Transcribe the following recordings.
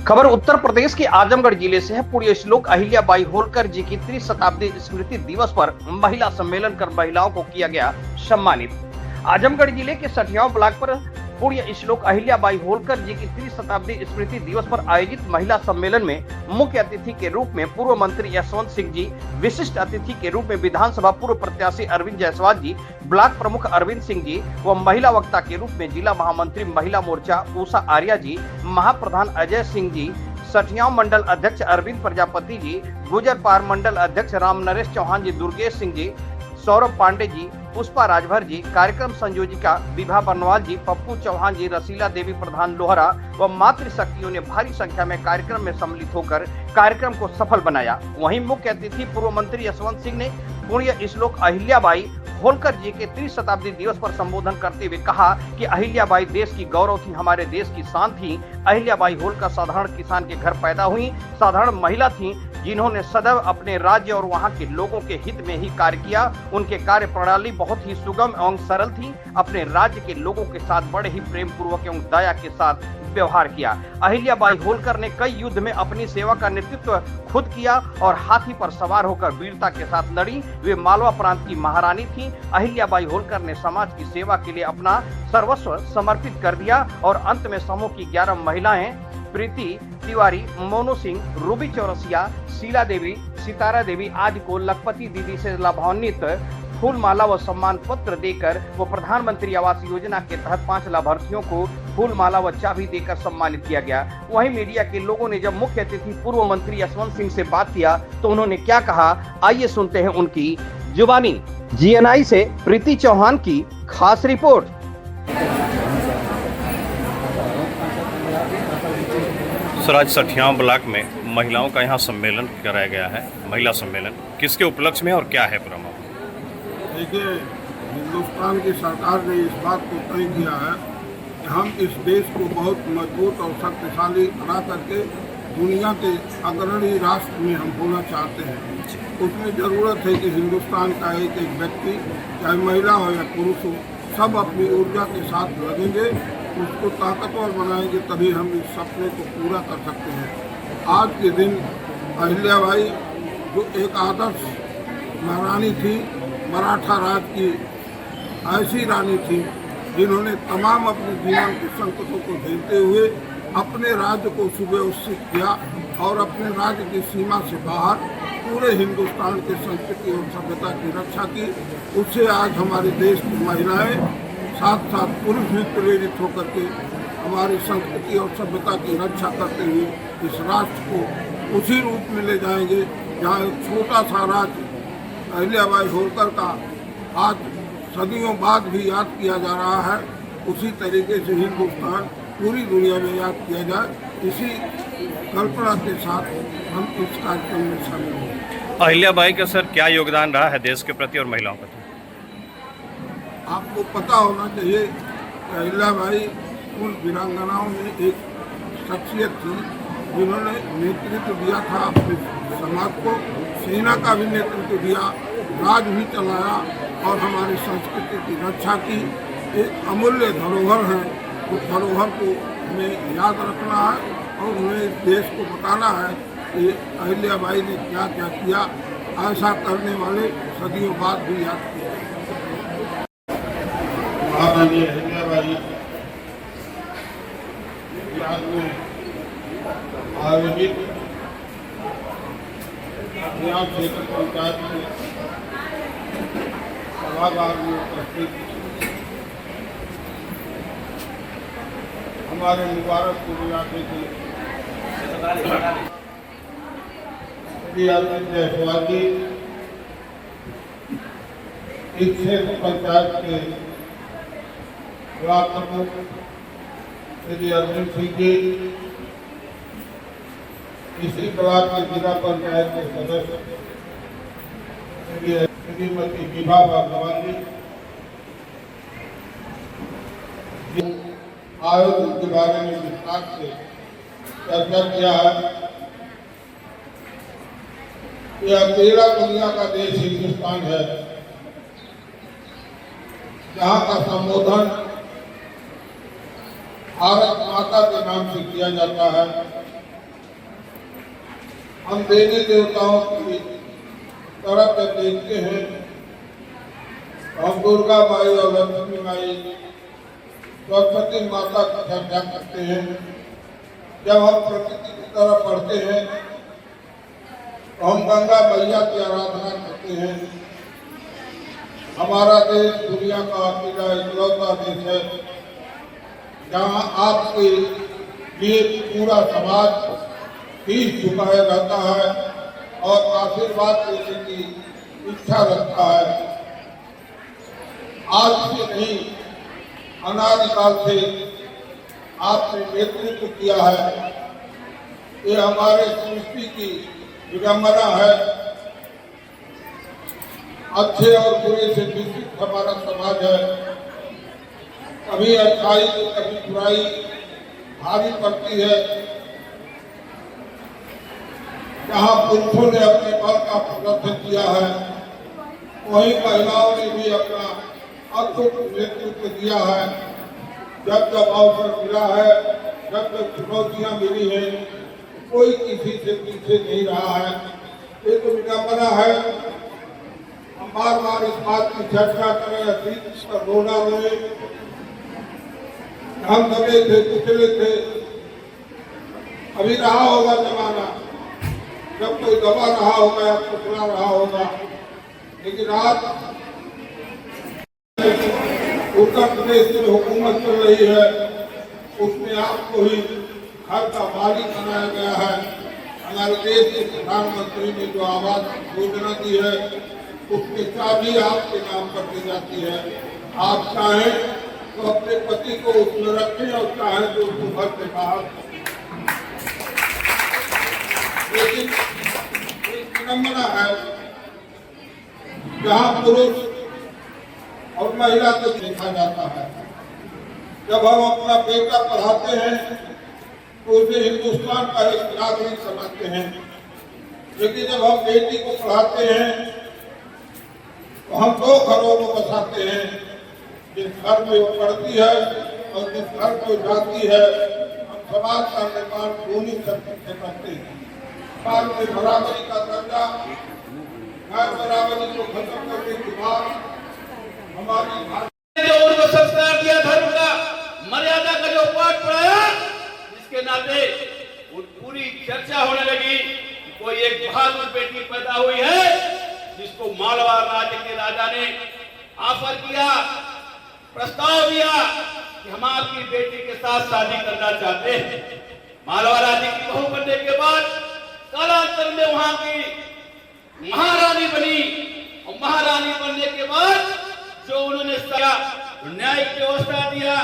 खबर उत्तर प्रदेश के आजमगढ़ जिले से है। पुण्य श्लोक अहिल्याबाई होलकर जी की त्रिशताब्दी स्मृति दिवस पर महिला सम्मेलन कर महिलाओं को किया गया सम्मानित। आजमगढ़ जिले के सठियाव ब्लॉक पर पुण्य श्लोक अहिल्याबाई होलकर जी की त्रिशताब्दी स्मृति दिवस पर आयोजित महिला सम्मेलन में मुख्य अतिथि के रूप में पूर्व मंत्री यशवंत सिंह जी, विशिष्ट अतिथि के रूप में विधानसभा पूर्व प्रत्याशी अरविंद जायसवाल जी, ब्लॉक प्रमुख अरविंद सिंह जी व महिला वक्ता के रूप में जिला महामंत्री महिला मोर्चा उषा आर्या जी, महाप्रधान अजय सिंह जी, सठियाव मंडल अध्यक्ष अरविंद प्रजापति जी, गुजरपार मंडल अध्यक्ष राम नरेश चौहान जी, दुर्गेश सिंह जी, सौरभ पांडे जी, पुष्पा राजभर जी, कार्यक्रम संयोजिका विभा बर्नवाल जी, पप्पू चौहान जी, रसीला देवी प्रधान लोहरा व मातृशक्तियों ने भारी संख्या में कार्यक्रम में सम्मिलित होकर कार्यक्रम को सफल बनाया। वहीं मुख्य अतिथि पूर्व मंत्री यशवंत सिंह ने पुण्य श्लोक अहिल्याबाई होलकर जी के त्रिशताब्दी दिवस पर संबोधन करते हुए कहा कि अहिल्याबाई देश की गौरव थी, हमारे देश की शान थी। अहिल्याबाई होलकर साधारण किसान के घर पैदा हुई, साधारण महिला थी जिन्होंने सदैव अपने राज्य और वहां के लोगों के हित में ही कार्य किया। उनके कार्य प्रणाली बहुत ही सुगम एवं सरल थी। अपने राज्य के लोगों के साथ बड़े ही प्रेम पूर्वक एवं दया के साथ व्यवहार किया। अहिल्याबाई होलकर ने कई युद्ध में अपनी सेवा का नेतृत्व खुद किया और हाथी पर सवार होकर वीरता के साथ लड़ी। वे मालवा प्रांत की महारानी थीं। अहिल्याबाई होलकर ने समाज की सेवा के लिए अपना सर्वस्व समर्पित कर दिया और अंत में समूह की 11 महिलाएं प्रीति तिवारी, मोनू सिंह, रूबी चौरसिया, शीला देवी, सितारा देवी आदि को लखपति दीदी से लाभान्वित फूल माला व सम्मान पत्र देकर वो प्रधानमंत्री आवास योजना के तहत 5 लाभार्थियों को फूल माला व चाबी देकर सम्मानित किया गया। वहीं मीडिया के लोगों ने जब मुख्य अतिथि पूर्व मंत्री यशवंत सिंह से बात किया तो उन्होंने क्या कहा, आइए सुनते हैं उनकी जुबानी। जीएनआई से प्रीति चौहान की खास रिपोर्ट। सर, आज सठियाव ब्लॉक में महिलाओं का यहाँ सम्मेलन कराया गया है। महिला सम्मेलन किसके उपलक्ष्य में और क्या है प्रोग्राम? देखिए, हिंदुस्तान की सरकार ने इस बात को तय किया है कि हम इस देश को बहुत मजबूत और शक्तिशाली बना करके दुनिया के अग्रणी राष्ट्र में हम होना चाहते हैं। उसमें ज़रूरत है कि हिंदुस्तान का एक एक व्यक्ति, चाहे महिला हो या पुरुष हो, सब अपनी ऊर्जा के साथ लगेंगे, उसको ताकतवर बनाएंगे, तभी हम इस सपने को पूरा कर सकते हैं। आज के दिन अहिल्याबाई जो एक आदर्श महारानी थी, मराठा राज की ऐसी रानी थी जिन्होंने तमाम अपने जीवन के संकटों को झेलते हुए अपने राज्य को सुव्यवस्थित किया और अपने राज्य की सीमा से बाहर पूरे हिंदुस्तान के संस्कृति और सभ्यता की रक्षा की। उससे आज हमारे देश की महिलाएं साथ साथ पुरुष भी प्रेरित होकर के हमारी संस्कृति और सभ्यता की रक्षा करते हुए इस राष्ट्र को उसी रूप में ले जाएंगे जहाँ एक छोटा सा राज्य अहिल्याबाई होलकर का आज सदियों बाद भी याद किया जा रहा है, उसी तरीके से हिंदुस्तान पूरी दुनिया में याद किया जाए। इसी कल्पना के साथ हम इस कार्यक्रम में शामिल हुए। अहिल्याबाई का सर क्या योगदान रहा है देश के प्रति और महिलाओं के प्रति? आपको पता होना चाहिए कि अहिल्याबाई उन वीरांगनाओं में एक शख्सियत थी जिन्होंने नेतृत्व दिया था अपने समाज को, सेना का भी नेतृत्व दिया, राज भी चलाया और हमारी संस्कृति की रक्षा की। एक अमूल्य धरोहर है, उस धरोहर को हमें याद रखना है और हमें देश को बताना है कि अहिल्याबाई ने क्या क्या किया। ऐसा करने वाले सदियों बाद भी याद किया। महारानी अहिल्याबाई याद में आयोजित क्षेत्र पंचायत में सभागार में उपस्थित हमारे मुबारकपुर इलाके के श्री अरविंद जायसवाल जी, इस क्षेत्र पंचायत के ब्लॉक प्रमुख श्री अरविंद सिंह जी, इसी ब्लॉक के जिला पंचायत के सदस्य श्रीमती विभा बर्नवाल जी, आयोजन के बारे में विस्तार से चर्चा किया है। यह अकेला दुनिया का देश हिंदुस्तान है जहाँ का संबोधन भारत माता के नाम से किया जाता है हम देवी देवताओं की तरफ जब देखते हैं, हम दुर्गा माई और लक्ष्मी माई, सरस्वती माता की चर्चा करते हैं। जब हम प्रकृति की तरफ बढ़ते हैं तो हम गंगा मैया की आराधना करते हैं। हमारा देश दुनिया का अकेला इकलौता देश है जहाँ आपके लिए पूरा समाज शीश झुकाए रहता है और आशीर्वाद देने की इच्छा रखता है। आज से नहीं, अनादिकाल से आपने नेतृत्व किया है। ये हमारे सृष्टि की विडंबना है। अच्छे और बुरे से मिश्रित हमारा समाज है। कभी अच्छाई तो कभी बुराई भारी पड़ती है। जहाँ पुरुषों ने अपने बल का प्रदर्शन किया है, वहीं महिलाओं ने भी अपना अद्भुत नेतृत्व दिया है। जब जब अवसर मिला है, जब जब चुनौतियां मिली हैं, कोई किसी से पीछे नहीं रहा है। ये तो विडंबना है। हम बार बार इस बात की चर्चा करें, अतीत पर रोना रोए। हम दबे थे, कुचले थे। अभी रहा होगा जमाना जब कोई दबा रहा होगा या कुचला रहा होगा, लेकिन आज उत्तर प्रदेश में हुकूमत चल रही है, उसमें आपको ही घर का मालिक बनाया गया है। हमारे देश के प्रधानमंत्री ने जो आवास योजना दी है, उसकी चाबी आपके नाम पर दी जाती है। आप चाहें तो अपने पति को उसमें रखें और चाहें तो उसको घर से बाहर। लेकिन एक विडंबना है जहाँ पुरुष और महिला को देखा जाता है। जब हम अपना बेटा पढ़ाते हैं तो उसे हिंदुस्तान का एक नागरिक समझते हैं, लेकिन जब हम बेटी को पढ़ाते हैं तो हम दो घरों को बसाते हैं। जिस घर में वो पढ़ती है और जिस घर को जाती है, हम समाज का निर्माण दोनों शक्ति से करते हैं। समाज में बराबरी का दर्जा, गैर बराबरी को खत्म करने के बाद हमारी जो उनको संस्कार दिया, धर्म का मर्यादा का जो पाठ पढ़ाया, इसके नाते पूरी चर्चा होने लगी। कोई एक बहादुर बेटी पैदा हुई है जिसको मालवा राज्य के राजा ने ऑफर किया, प्रस्ताव दिया कि हम आपकी बेटी के साथ शादी करना चाहते हैं। मालवा राज्य की बहू बनने के बाद कालांतर में वहां की महारानी बनी और महारानी बनने के बाद जो उन्होंने न्यायिक व्यवस्था दिया,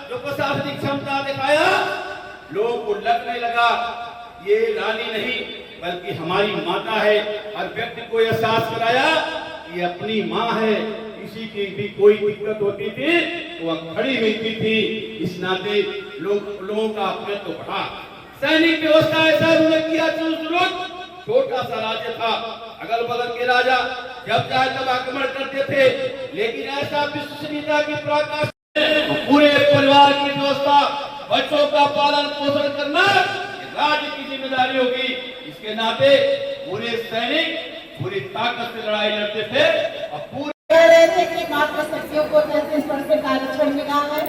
जो प्रशासनिक क्षमता दिखाया, लोगों को लगने लगा ये रानी नहीं बल्कि हमारी माता है। हर व्यक्ति को एहसास कराया कि अपनी माँ है। किसी की भी कोई दिक्कत होती थी तो वह खड़ी मिलती थी। इस नाते लोगों का अपने तो बढ़ा। सैनिक व्यवस्था ऐसा उन्होंने किया, छोटा सा राज्य था, अगल बगल के राजा जब चाहे तब आक्रमण करते थे, लेकिन ऐसा विश्वसनीयता की पराकाष्ठा पूरे परिवार की व्यवस्था, बच्चों का पालन पोषण करना राज्य की जिम्मेदारी होगी। इसके नाते पूरे सैनिक पूरी ताकत से लड़ाई लड़ते थे और पूरे कह रहे थे कि मात्र सखियों को 33% आरक्षण मिला है।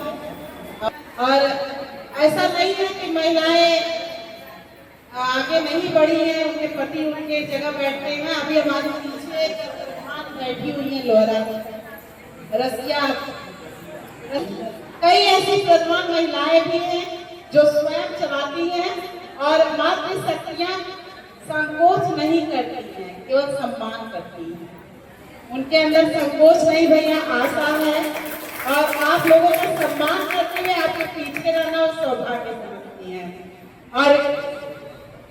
और ऐसा नहीं है कि महिलाएं आगे नहीं बढ़ी है, उनके पति उनके जगह बैठते हैं। अभी हमारे पीछे एक प्रधान बैठी हुई है लोहरा रसिया। कई ऐसी प्रधान महिलाएं भी हैं जो स्वयं चलाती हैं और मात्र शक्तियां संकोच नहीं करती हैं, केवल सम्मान करती हैं। उनके अंदर संकोच नहीं भैया, आशा है और आप लोगों का सम्मान करती है। आपके पीछे रहना और सौभाग्य समझती हैं। और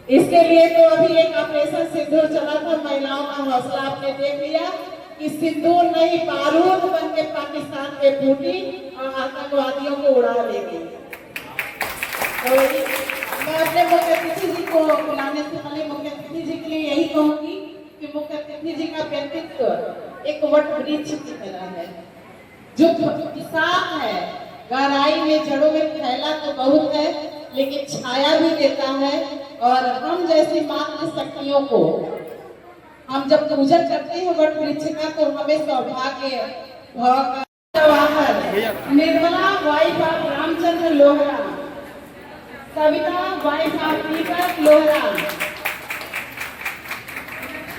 इसके लिए तो अभी एक ऑपरेशन सिंदूर चला था। महिलाओं का हौसला आपने देख लिया कि सिंदूर नहीं, बारूद बन के पाकिस्तान पे फूटी और आतंकवादियों को उड़ा देगी। तो मैं अपने मुख्य अतिथि जी को बुलाने से पहले मुख्य अतिथि जी के लिए यही कहूंगी कि मुख्य अतिथि जी का व्यक्तित्व एक वट वृक्ष की तरह है, जो किसान है। गहराई में जड़ों में फैला तो बहुत है, लेकिन छाया भी देता है और हम जैसी मातृ शक्तियों को हम जब पूजन करते हैं वट वृक्ष का, तो हमें सौभाग्य भाव का जवाहर Nirmala wife of Ramchandra Lohra, Savita wife of Deepak Lohra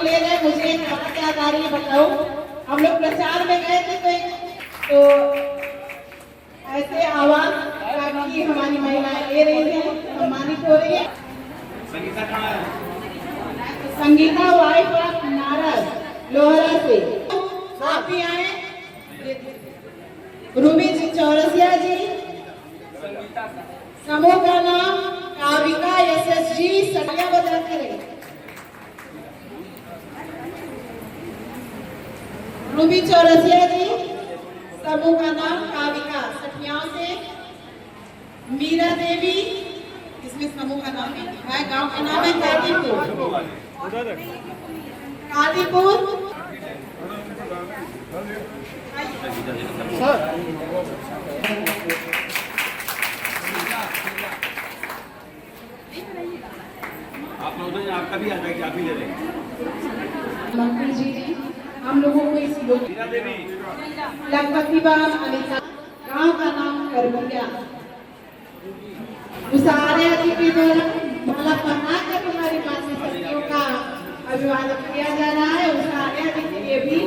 ले रहे। मुझे एक बात याद आ रही है, बताओ। हम लोग प्रचार में गए थे तो ऐसे आवाज की हमारी महिलाएं ले रही है, सम्मानित हो रही है। संगीता वाइफ ऑफ नारद लोहरा से आप भी आए। रूबी जी चौरसिया जी, समूह का नाम काविका SSG, सटिया बजाते रहे। रूबी चौरसिया जी, समूह का नाम काविका, सटिया से। मीरा देवी, इसमें समूह का नाम नहीं है, गांव का नाम है कादीपुर। कादीपुर आपका भी आ जाएगी, आप भी ले लेंगे। मंत्री जी हम लोगों को इस लगभग अनिता, गांव का नाम करबैया, उस आर्या जी के द्वारा माला पहना कर तुम्हारी मातृ शक्तियों का अभिवादन किया जा रहा है। उस आर्या जी के लिए भी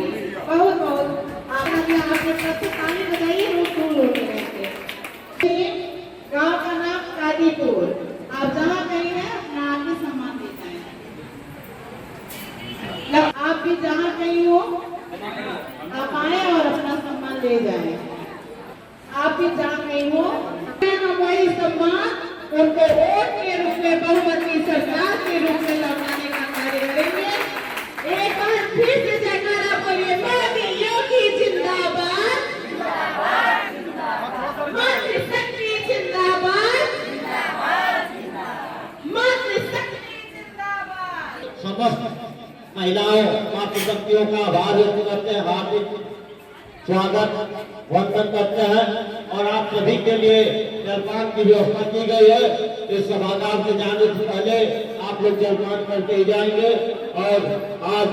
बहुत बहुत आपने सबसे ताली बजाई, वो फूल होते रहते। गांव का नाम कादीपुर। आप जहाँ कहीं हैं अपना आगे सम्मान देता है। आप भी जहाँ कहीं हो आप आए और अपना सम्मान ले जाए। आप भी जहाँ कहीं हो हम वही सम्मान उनको वोट के रूप में, बहुमत सरकार के रूप में लौटाने का कार्य करेंगे। एक बार फिर से जयकारा बोलिए, मोदी योगी जिंदाबाद, मातृशक्ति जिंदाबाद, मातृशक्ति जिंदाबाद। समस्त महिलाओं मातृशक्तियों का आभार व्यक्त करते हैं, हार्दिक स्वागत वंदन करते हैं। और आप सभी के लिए जलपान की व्यवस्था की गई है। इस सभागार से जाने से पहले आप लोग जलपान करके ही जाएंगे। और आज